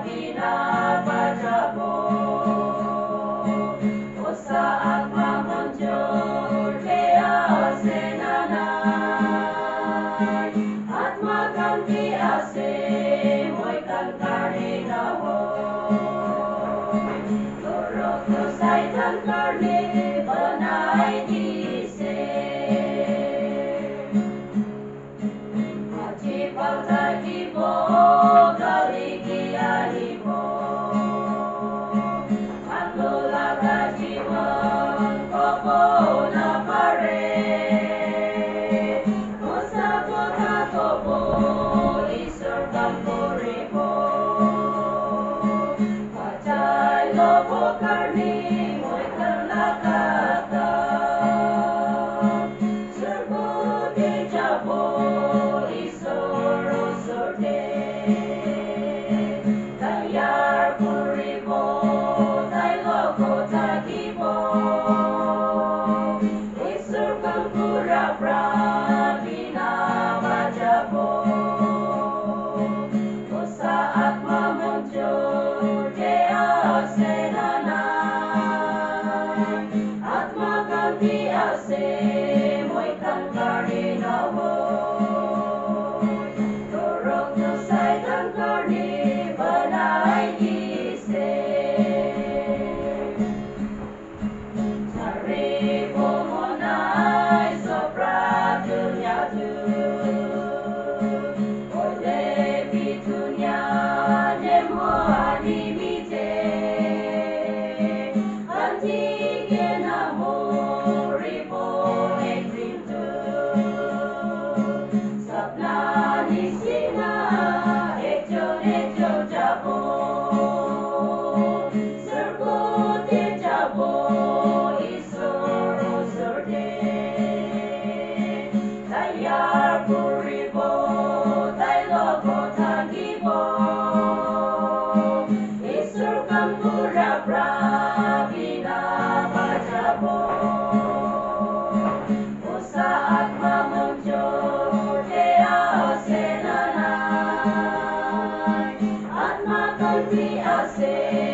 binabajabo o saat memuncul dia senanay at maganti ase mo'y kankarne na ho turok to say kankarne banay dise Pagtagibo, galigianibo Ang lulagajiwan, kopo na pare Musabot na topo, isurgang puribo Pachay lobo karni, mo'y kalakata Surbuti jabo, Tayar puribo, tay logo tagibo Isurgang pura-pra, binabajabo O saat memuncul dia senanay At maganti ase, mo'y kankarne na ho Tayar puribo, tay logo tagibo Isurgang pura-pra, binabajabo O saat memuncul dia senanay At maganti ase